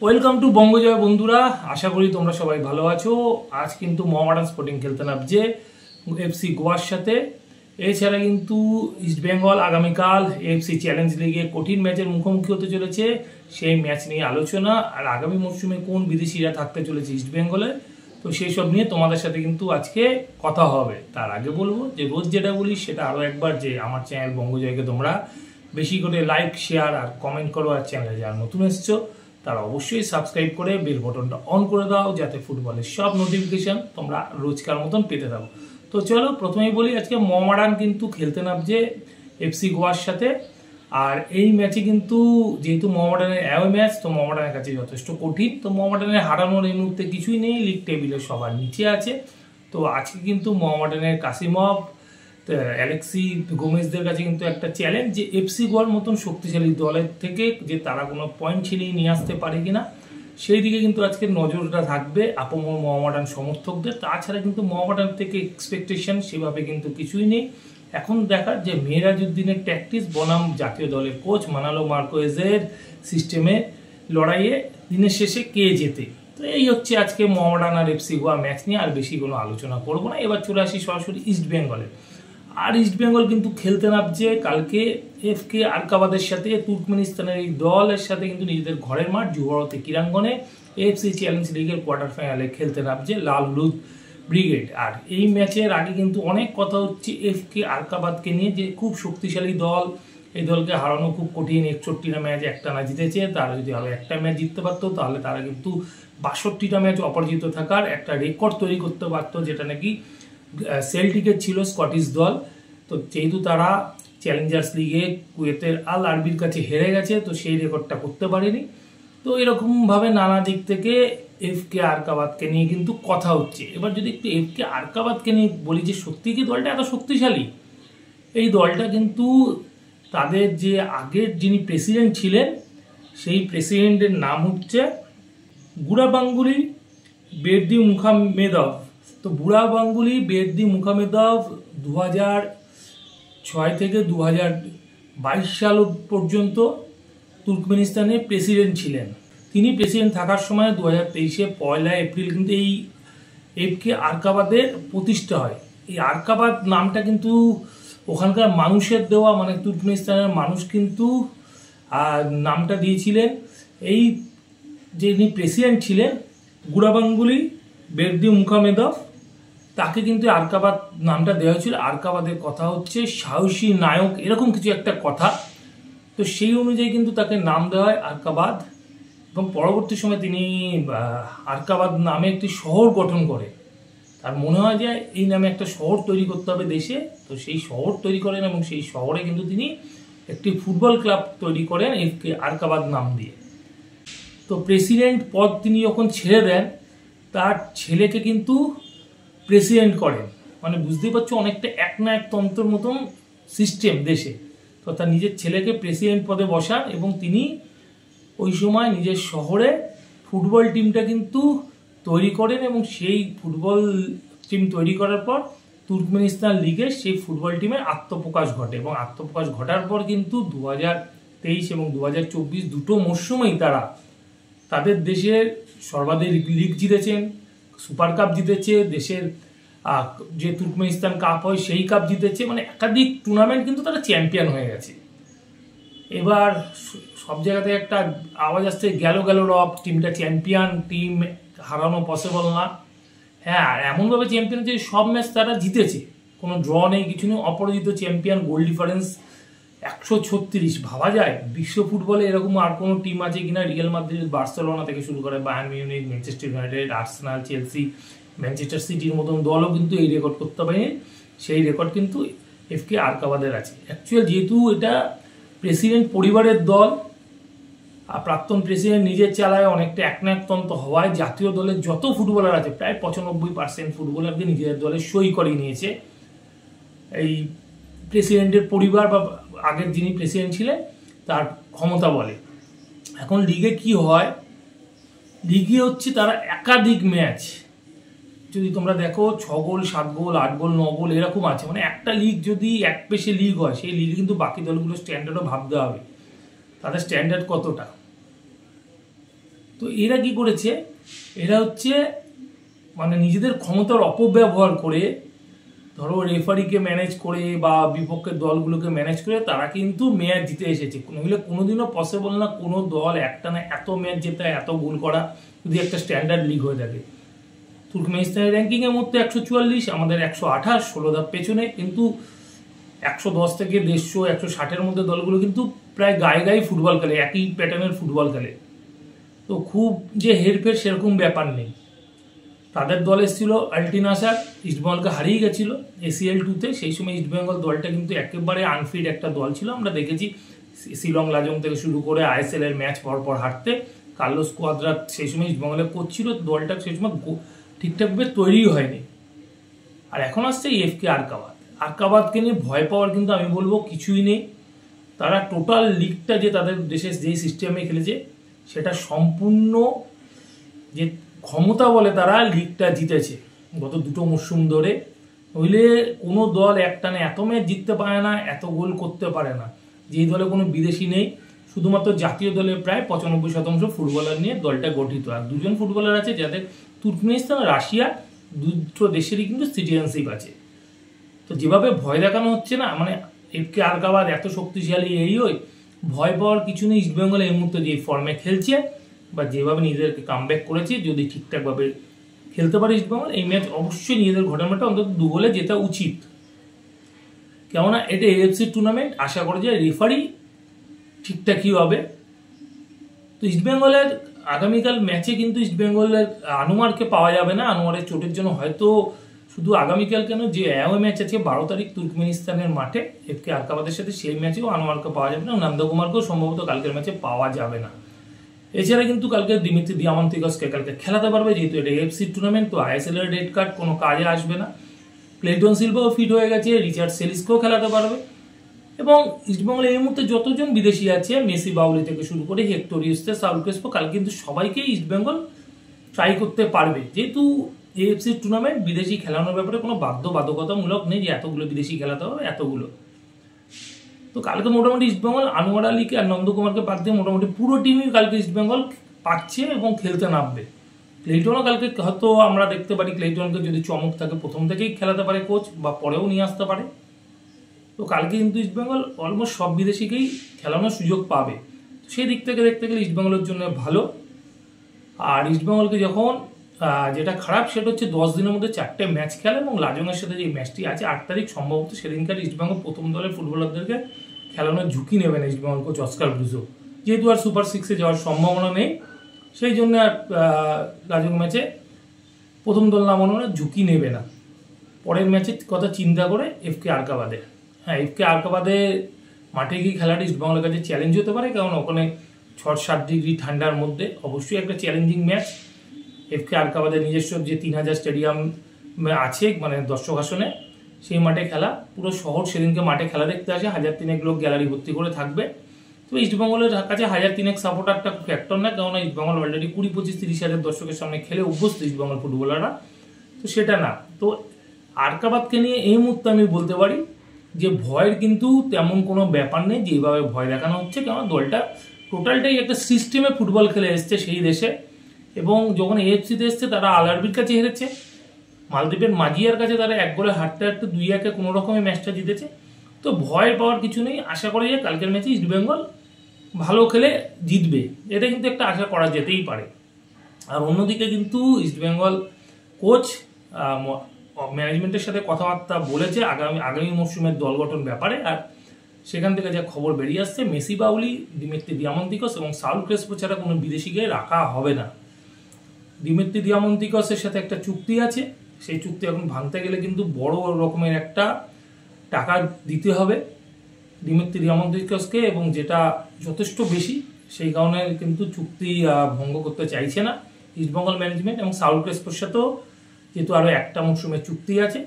Welcome to বঙ্গজয় বন্ধুরা, আশা করি তোমরা সবাই ভালো আছো। আজ কিন্তু মোহামেডান স্পোর্টিং খেলতে নামছে এফসি গোয়ার সাথে। এছাড়া কিন্তু ইস্টবেঙ্গল আগামীকাল এফসি চ্যালেঞ্জ লিগে কঠিন ম্যাচের মুখোমুখি হতে চলেছে, সেই ম্যাচ নিয়ে আলোচনা। আর আগামী মরশুমে কোন বিদেশিরা থাকতে চলেছে ইস্টবেঙ্গলে, তো সেই সব নিয়ে তোমাদের সাথে কিন্তু আজকে কথা হবে। তার আগে বলবো যে রোজ যেটা বলি সেটা আরও একবার, যে আমার চ্যানেল বঙ্গজয়কে তোমরা বেশি করে লাইক, শেয়ার আর কমেন্ট করো। আর চ্যানেলে যারা নতুন এসছো তারা অবশ্যই সাবস্ক্রাইব করে বেল বটনটা অন করে দাও, যাতে ফুটবলের সব নোটিফিকেশন তোমরা রোজকার মতন পেতে থাকো। তো চলো প্রথমেই বলি, আজকে মোহামেডান কিন্তু খেলতে নামছে এফসি গোয়ার সাথে। আর এই ম্যাচে কিন্তু যেহেতু মোহামেডানের অ্যাওয়ে ম্যাচ, তো মোহামেডানের কাছে যথেষ্ট কঠিন। তো মোহামেডানের হারানোর এই মুহূর্তে কিছুই নেই, লিগ টেবিলে সবার নিচে আছে। তো আজকে কিন্তু মোহামেডানের কাসিমভ, অ্যালেক্সি গোমেজদের কাছে কিন্তু একটা চ্যালেঞ্জ, যে এফসি গোয়ার মতন শক্তিশালী দলের থেকে যে তারা কোনো পয়েন্ট ছিনিয়ে নিয়ে আসতে পারে কিনা, সেই দিকে কিন্তু আজকে নজরটা থাকবে আপামর মোহামেডান সমর্থকদের। তাছাড়া কিন্তু মোহামেডান থেকে এক্সপেকটেশন সেভাবে কিন্তু কিছুই নেই। এখন দেখার যে মেহেরাজউদ্দিনের ট্যাকটিক্স বনাম জাতীয় দলের কোচ মানালো মার্কোয়েজের সিস্টেমে লড়াইয়ে দিনের শেষে কে জেতে। তো এই হচ্ছে আজকে মোহামেডান আর এফসি গোয়া ম্যাচ নিয়ে, আর বেশি কোনো আলোচনা করবো না। এবার চলে আসি সরাসরি ইস্টবেঙ্গলে। আর ইস্টবেঙ্গল কিন্তু খেলতে নামছে কালকে এফকে আরকাবাদের সাথে। তুর্কমেনিস্তানের এই দলের সাথে কিন্তু নিজেদের ঘরের মাঠ জুহরতে ক্রীড়াঙ্গনে এফসি চ্যালেঞ্জ লিগের কোয়ার্টার ফাইনালে খেলতে নামছে লাল হলুদ ব্রিগেড। আর এই ম্যাচের আগে কিন্তু অনেক কথা হচ্ছে এফকে আরকাবাদকে নিয়ে, যে খুব শক্তিশালী দল, এই দলকে হারানো খুব কঠিন। 61টা ম্যাচ একটানা জিতেছে, তারা যদি আরও একটা ম্যাচ জিততে পারতো তাহলে তারা কিন্তু 62টা ম্যাচ অপরাজিত থাকার একটা রেকর্ড তৈরি করতে পারতো, যেটা নাকি সেল্টিকের ছিল, স্কটিশ দল। তো যেহেতু তারা চ্যালেঞ্জার্স লিগে কুয়েতের আল আরবির কাছে হেরে গেছে, তো সেই রেকর্ডটা করতে পারেনি। তো এরকমভাবে নানা দিক থেকে এফকে আরকাবাদকে নিয়ে কিন্তু কথা হচ্ছে। এবার যদি একটু এফকে আরকাবাদকে নিয়ে বলি, যে সত্যি কি দলটা এত শক্তিশালী? এই দলটা কিন্তু তাদের যে আগের যিনি প্রেসিডেন্ট ছিলেন, সেই প্রেসিডেন্টের নাম হচ্ছে গুরাবাঙ্গুলি বেরদি মুখামেদভ। তো বুড়াবাঙ্গুলি বেরদি মুখামেদভ 2006 থেকে 2022 সাল পর্যন্ত তুর্কমেনিস্তানের প্রেসিডেন্ট ছিলেন। তিনি প্রেসিডেন্ট থাকার সময় 2023-এ 1 এপ্রিল কিন্তু এই এফকে আরকাবাদের প্রতিষ্ঠা হয়। এই আরকাবাদ নামটা কিন্তু ওখানকার মানুষের দেওয়া, মানে তুর্কমেনিস্তানের মানুষ কিন্তু নামটা দিয়েছিলেন। এই যিনি প্রেসিডেন্ট ছিলেন গুরাবাঙ্গুলি বেরদি মুখামেদভ, তাকে কিন্তু আরকাবাদ নামটা দেওয়া হয়েছিল। আরকাবাদের কথা হচ্ছে সাহসী নায়ক, এরকম কিছু একটা কথা। তো সেই অনুযায়ী কিন্তু তাকে নাম দেওয়া হয় আরকাবাদ। এবং পরবর্তী সময় তিনি আরকাবাদ নামে একটি শহর গঠন করে। তার মনে হয় যে এই নামে একটা শহর তৈরি করতে হবে দেশে। তো সেই শহর তৈরি করেন, এবং সেই শহরে কিন্তু তিনি একটি ফুটবল ক্লাব তৈরি করেন এফকে আরকাবাদ নাম দিয়ে। তো প্রেসিডেন্ট পদ তিনি যখন ছেড়ে দেন, তার ছেলেকে কিন্তু প্রেসিডেন্ট করেন। মানে বুঝতেই পারছো, অনেকটা একনায়কতন্ত্রের মতন সিস্টেম দেশে। তো তার নিজের ছেলেকে প্রেসিডেন্ট পদে বসান, এবং তিনি ওই সময় নিজের শহরে ফুটবল টিমটা কিন্তু তৈরি করেন। এবং সেই ফুটবল টিম তৈরি করার পর তুর্কমেনিস্তান লিগে সেই ফুটবল টিমের আত্মপ্রকাশ ঘটে। এবং আত্মপ্রকাশ ঘটার পর কিন্তু 2023 এবং 2024 দুটো মরশুমেই তারা তাদের দেশের সর্বাধিক লিগ জিতেছেন, সুপার কাপ জিতেছে, দেশের যে তুর্কমেনিস্তান কাপ হয় সেই কাপ জিতেছে। মানে একাধিক টুর্নামেন্ট কিন্তু তারা চ্যাম্পিয়ন হয়ে গেছে। এবার সব জায়গাতে একটা আওয়াজ আসছে, গেল রব, টিমটা চ্যাম্পিয়ন, টিম হারানো পসিবল না। হ্যাঁ, আর এমনভাবে চ্যাম্পিয়ন যে সব ম্যাচ তারা জিতেছে, কোনো ড্র নেই, কিছু নেই, অপরাজিত চ্যাম্পিয়ন, গোল ডিফারেন্স 136। ভাবা যায় বিশ্ব ফুটবলে এরকম আর কোনো টিম আছে কিনা? রিয়াল মাদ্রিদ, বার্সেলোনা থেকে শুরু করে Bayern Munich, Manchester United, Arsenal, Chelsea, Manchester সিটির মতন দলও কিন্তু এই রেকর্ড করতে পারেনি। সেই রেকর্ড কিন্তু এফকে আরকাবাদের আছে। অ্যাকচুয়াল যেহেতু এটা প্রেসিডেন্ট পরিবারের দল, আর প্রাক্তন প্রেসিডেন্ট নিজের চালায়, অনেকটা একনায়কতন্ত্র হওয়ায় জাতীয় দলের যত ফুটবলার আছে প্রায় 95% ফুটবলারকে নিজেদের দলে সই করিয়ে নিয়েছে এই প্রেসিডেন্টের পরিবার, বা আগের যিনি প্রেসিডেন্ট ছিলেন তার ক্ষমতা বলে। এখন লিগে কি হয়, লিগে হচ্ছে তারা একাধিক ম্যাচ, যদি তোমরা দেখো 6 গোল, 7 গোল, 8 গোল, 9 গোল এরকম আছে। মানে একটা লিগ যদি এক পেশে লিগ হয়, সেই লিগে কিন্তু বাকি দলগুলোর স্ট্যান্ডার্ডও ভাবতে হবে, তাদের স্ট্যান্ডার্ড কতটা। তো এরা কি করেছে, এরা হচ্ছে মানে নিজেদের ক্ষমতার অপব্যবহার করে, ধরো রেফারিকে ম্যানেজ করে বা বিপক্ষের দলগুলোকে ম্যানেজ করে তারা কিন্তু ম্যাচ জিতে এসেছে। নইলে কোনোদিনও পসিবল না কোনো দল একটানা এত ম্যাচ জেতা, এত গোল করা, যদি একটা স্ট্যান্ডার্ড লিগ হয়ে থাকে। তুর্কমেনিস্তানের র্যাঙ্কিংয়ের মধ্যে 144, আমাদের 128, 16 ধাপ পেছনে, কিন্তু 110 থেকে 150, 160-এর মধ্যে দলগুলো কিন্তু প্রায় গায়ে গায়ে ফুটবল খেলে, একই প্যাটার্নের ফুটবল খেলে। তো খুব যে হেরফের সেরকম ব্যাপার নেই। তাদের দল এসেছিল আলটিনাসার, ইস্টবেঙ্গলকে হারিয়ে গেছিল ACL 2-তে। সেই সময় ইস্টবেঙ্গল দলটা কিন্তু একেবারে আনফিট একটা দল ছিল। আমরা দেখেছি শিলং লাজং থেকে শুরু করে ISL এর ম্যাচ পরপর হারতে। কার্লোস কোয়াদ্রা সেই সময় ইস্টবেঙ্গলে কোচ ছিল, দলটা সেই সময় ঠিকঠাকভাবে তৈরি হয়নি। আর এখন আসছে AFK আরকাবাদ। আরকাবাদকে নিয়ে ভয় পাওয়ার কিন্তু আমি বলবো কিছুই নেই। তারা টোটাল লিগটা যে তাদের দেশে যেই সিস্টেমে খেলেছে সেটা সম্পূর্ণ যে ক্ষমতা বলে তারা লিগটা জিতেছে গত 2 মরশুম ধরে। নইলে কোনো দল একটানে এত ম্যাচ জিততে পারে না, এত গোল করতে পারে না। যেই দলে কোনো বিদেশি নেই, শুধুমাত্র জাতীয় দলে প্রায় 95% ফুটবলার নিয়ে দলটা গঠিত। আর 2জন ফুটবলার আছে যাদের তুর্কমেনিস্তান, রাশিয়া, দুটো দেশেরই কিন্তু সিটিজেনশিপ আছে। তো যেভাবে ভয় দেখানো হচ্ছে না, মানে AFK আরকাবাদ এত শক্তিশালী, এই ভয় পাওয়ার কিছু নেই। ইস্টবেঙ্গল এই মুহূর্তে যে ফর্মে খেলছে বা যেভাবে নিজেদেরকে কামব্যাক করেছে, যদি ঠিকঠাকভাবে খেলতে পারে ইস্টবেঙ্গল, এই ম্যাচ অবশ্যই নিজেদের ঘটনাটা অন্তত 2 গোলে জেতা উচিত। কেননা এটা AFC টুর্নামেন্ট, আশা করা যায় রেফারি ঠিকঠাকই হবে। তো ইস্টবেঙ্গলের আগামীকাল ম্যাচে কিন্তু ইস্টবেঙ্গলের আনোয়ারকে পাওয়া যাবে না। আনোয়ারের চোটের জন্য হয়তো শুধু আগামীকাল কেন, যে অ্যাওয়ে ম্যাচ আছে 12 তারিখ তুর্কমেনিস্তানের মাঠে AFK আরকাবাদের সাথে, সেই ম্যাচেও আনোয়ারকে পাওয়া যাবে না। নন্দকুমারকেও সম্ভবত কালকের ম্যাচে পাওয়া যাবে না। এছাড়া কিন্তু কালকে দিমিত্রি দিয়ামান্তিকসকে কালকে খেলাতে পারবে, যেহেতু এটা AFC টুর্নামেন্ট। তো ISL এর রেড কার্ড কোনো কাজে আসবে না। ক্লেটন সিলভাও ফিট হয়ে গেছে, রিচার্ড সেলিসকেও খেলাতে পারবে। এবং ইস্টবেঙ্গলে এই মুহূর্তে যতজন বিদেশি আছে, মেসি বাউলি থেকে শুরু করে হেক্টর ইউস্তে, সাউল ক্রেসপো, কাল কিন্তু সবাইকেই ইস্টবেঙ্গল ট্রাই করতে পারবে। যেহেতু AFC টুর্নামেন্ট, বিদেশি খেলানোর ব্যাপারে কোনো বাধ্যবাধকতামূলক নেই যে এতগুলো বিদেশি খেলাতে হবে, এতগুলো। তো কালকে মোটামুটি ইস্টবেঙ্গল আনোয়ার আলীকে আর নন্দকুমারকে বাদ দিয়ে মোটামুটি পুরো টিমই কালকে ইস্টবেঙ্গল পাচ্ছে এবং খেলতে নামবে। ক্লেটনও কালকে হয়তো আমরা দেখতে পারি, ক্লেটনকে যদি চমক থাকে প্রথম থেকেই খেলাতে পারে কোচ, বা পরেও নিয়ে আসতে পারে। তো কালকে কিন্তু ইস্টবেঙ্গল অলমোস্ট সব বিদেশিকেই খেলানোর সুযোগ পাবে। সেই দিক থেকে দেখতে গেলে ইস্টবেঙ্গলের জন্য ভালো। আর ইস্টবেঙ্গলকে যখন যেটা খারাপ সেটা হচ্ছে 10 দিনের মধ্যে 4টে ম্যাচ খেলে, এবং লাজংয়ের সাথে যে ম্যাচটি আছে 8 তারিখ, সম্ভবত সেদিনকার ইস্টবেঙ্গল প্রথম দলের ফুটবলারদেরকে খেলানোর ঝুঁকি নেবে না ইস্টবেঙ্গল কোচ অস্কার ব্রুজো। যেহেতু আর সুপার 6-এ যাওয়ার সম্ভাবনা নেই, সেই জন্য আর লাজং ম্যাচে প্রথম দল নামানোর ঝুঁকি নেবে না। পরের ম্যাচের কথা চিন্তা করে AFK আরকাবাদে, হ্যাঁ AFK আরকাবাদে মাঠে গিয়ে খেলাটা ইস্টবেঙ্গলের কাছে চ্যালেঞ্জ হতে পারে, কারণ ওখানে 6-7 ডিগ্রি ঠান্ডার মধ্যে অবশ্যই একটা চ্যালেঞ্জিং ম্যাচ। AFK আরকাবাদের নিজস্ব যে 3000 স্টেডিয়াম আছে, মানে দর্শক আসনে, সেই মাঠে খেলা। পুরো শহর সেদিনকে মাঠে খেলা দেখতে আসে, 1300 লোক গ্যালারি ভর্তি করে থাকবে। তো ইস্টবেঙ্গলের কাছে 1300 সাপোর্টারটা ফ্যাক্টর না, কারণ ইস্টবেঙ্গল অলরেডি 20-25-30 হাজার দর্শকের সামনে খেলে অভ্যস্ত ইস্টবেঙ্গল ফুটবলাররা, তো সেটা না। তো আরকাবাদকে নিয়ে এই মুহূর্তে আমি বলতে পারি যে ভয়ের কিন্তু তেমন কোনো ব্যাপার নেই যেভাবে ভয় দেখানো হচ্ছে, কারণ দলটা টোটালটাই একটা সিস্টেমে ফুটবল খেলে এসছে সেই দেশে। এবং যখন AFC-তে এসছে তারা আলআরবির কাছে হেরেছে, মালদ্বীপের মাজিয়ার কাছে তারা 1 গোলে হারতে হারতে 2-1-এ কোনো রকমের ম্যাচটা জিতেছে। তো ভয় পাওয়ার কিছু নেই। আশা করা যায় কালকের ম্যাচে ইস্টবেঙ্গল ভালো খেলে জিতবে, এটা কিন্তু একটা আশা করা যেতেই পারে। আর অন্যদিকে কিন্তু ইস্টবেঙ্গল কোচ ম্যানেজমেন্টের সাথে কথাবার্তা বলেছে আগামী মরশুমের দল গঠন ব্যাপারে। আর সেখান থেকে যা খবর বেরিয়ে আসছে, মেসি বাউলি, দিমিত্রি দিয়ামান্তিকস এবং সাউল ক্রেসপো ছাড়া কোনো বিদেশিকে রাখা হবে না। দিমিত্রি দিয়ামান্তিকসের সাথে একটা চুক্তি আছে, সেই চুক্তি এখন ভাঙতে গেলে কিন্তু বড় রকমের একটা টাকা দিতে হবে দিমিত্রি দিয়ামান্তিকসকে, এবং যেটা যথেষ্ট বেশি। সেই কারণে কিন্তু চুক্তি ভঙ্গ করতে চাইছে না ইস্টবেঙ্গল ম্যানেজমেন্ট। এবং সাউল ক্রেসপোর সাথেও যেহেতু আরও একটা মরশুমের চুক্তি আছে,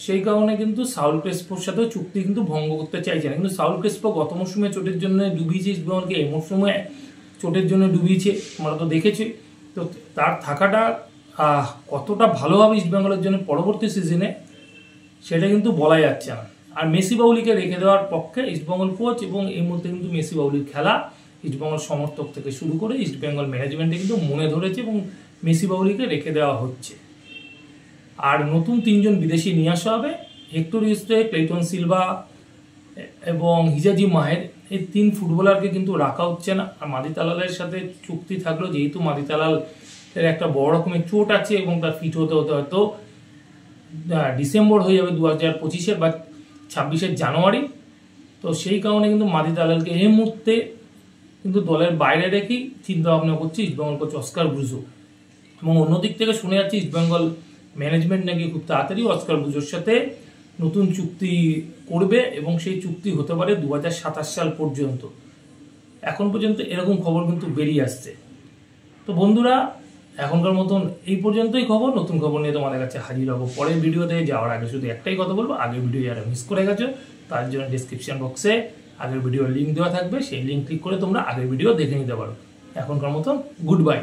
সেই কারণে কিন্তু সাউল ক্রেসপোর সাথেও চুক্তি কিন্তু ভঙ্গ করতে চাইছে না। কিন্তু সাউল ক্রেসপো গত মরশুমে চোটের জন্য ডুবিয়েছে ইস্টবেঙ্গলকে, এই মরশুমে চোটের জন্য ডুবিয়েছে, তোমরা তো দেখেছে। তো তার থাকাটা কতটা ভালো হবে ইস্টবেঙ্গলের জন্য পরবর্তী সিজনে, সেটা কিন্তু বলা যাচ্ছে না। আর মেসি বাউলিকে রেখে দেওয়ার পক্ষে ইস্টবেঙ্গল কোচ, এবং এই মুহূর্তে কিন্তু মেসি বাউলির খেলা ইস্টবেঙ্গল সমর্থক থেকে শুরু করে ইস্টবেঙ্গল ম্যানেজমেন্টে কিন্তু মনে ধরেছে এবং মেসি বাউলিকে রেখে দেওয়া হচ্ছে। আর নতুন 3 জন বিদেশি নিয়ে আসা হবে, হেক্টর ইউস্টে, ক্লেটন সিলভা এবং হিজাজি মাহের। এই 3 ফুটবলারকে কিন্তু রাখা হচ্ছে না। আর মাদিতালালের সাথে চুক্তি থাকলো, যেহেতু মাদিতালাল একটা বড় রকমের চোট আছে এবং তার ফিট হতে হতে হয়তো ডিসেম্বর হয়ে যাবে 2025-এর বা 26-এর জানুয়ারি। তো সেই কারণে কিন্তু মাদিতালালকে এই মুহূর্তে কিন্তু দলের বাইরে রেখেই চিন্তা ভাবনা করছে ইস্টবেঙ্গল কোচ অস্কার ব্রুজো। এবং অন্যদিক থেকে শুনে যাচ্ছে ইস্টবেঙ্গল ম্যানেজমেন্ট নাকি খুব তাড়াতাড়ি অস্কার ব্রুজোর সাথে নতুন চুক্তি করবে এবং সেই চুক্তি হতে পারে 2027 সাল পর্যন্ত। এখন পর্যন্ত এরকম খবর কিন্তু বেরিয়ে আসছে। তো বন্ধুরা, এখনকার মতন এই পর্যন্তই খবর। নতুন খবর নিয়ে তোমাদের কাছে হাজির হবো পরের ভিডিওতে। যাওয়ার আগে শুধু একটাই কথা বলবো, আগের ভিডিও যারা মিস করে গেছো তার জন্য ডিসক্রিপশন বক্সে আগের ভিডিওর লিঙ্ক দেওয়া থাকবে, সেই লিঙ্ক ক্লিক করে তোমরা আগের ভিডিও দেখে নিতে পারো। এখনকার মতন গুড বাই।